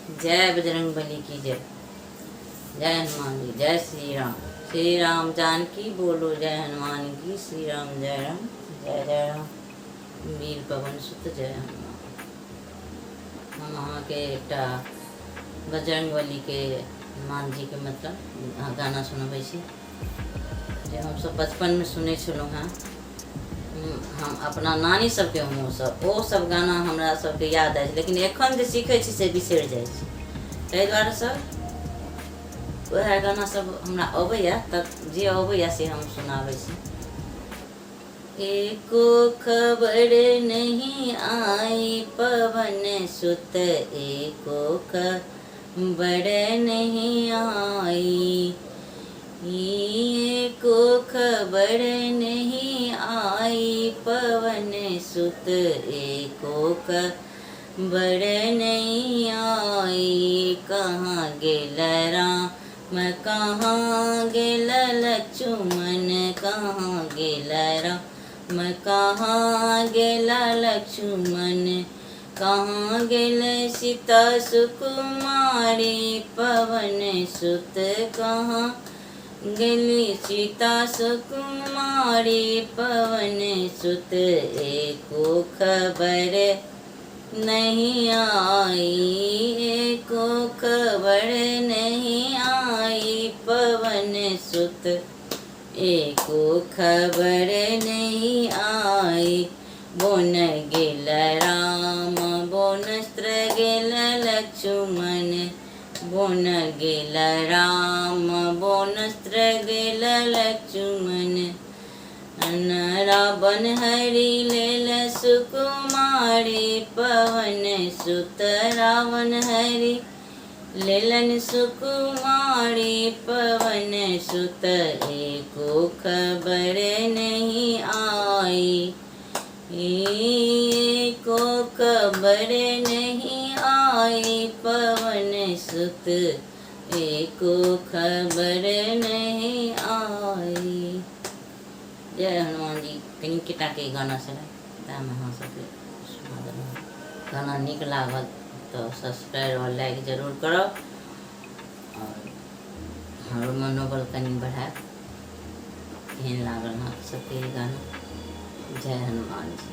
जय बजरंग बली की जय। जय हनुमान जी। जय श्री राम। श्री राम जानकी बोलो जय हनुमान की। श्री राम जय राम। जय जय राम। वीर पवन सुत जय हनुमान। हम अहाँ के एकटा बजरंग बली के हनुमान जी के मतलब गाना सुनबै छी जे हम सब बचपन में सुने छलहुँ हेँ। हम अपना नानी सबके मुँहसँ ओ सब गाना हमरा सबके याद अछि, लेकिन एखन जे सीखै छी से बिसरि जाइ छी। ताहि दुआरे सँ वएह गाना सब हमरा अबैया, तऽ जे अबैया से हम सुनाबै छी। एको खबर नहीं आई पवन सुत, एको खबर नहीं आई, एको खबर नहीं आई पवन सुत, एको खबर नहीं आई। कहाँ गेल राम कहाँ गेल लक्ष्मण, कहाँ गेल राम कहाँ गेल लक्ष्मण, कहाँ गेल सीता सुकुमारी पवन सुत, कहाँ गेली सीता सुकुमारी पवन सुत, एको खबर नहीं आई, एको खबर नहीं आई पवन सुत, एको खबर नहीं आई। बोन गेल राम बोनस्त्र गेल लक्ष्मण, बोन गेल राम बोनस्त्र गेल लक्ष्मण, रावण हरि लेल सुकुमारी पवन सुत, रावण हरि लेलन सुकुमारी पवन सुत, एको खबर नहीं आई, एको खबर नहीं आई पवन सुत, एको खबर नहीं आई। जय हनुमान जी। कनी के गाना छलै तेँ अहाँ सबके सुना देलहुँ। गाना नीक लागल तऽ सब्सक्राइब और लाइक जरूर करब और हमरो मनोबल कनि बढ़ाएब। केहन लागल अहाँ सबके गाना। जय हनुमान जी।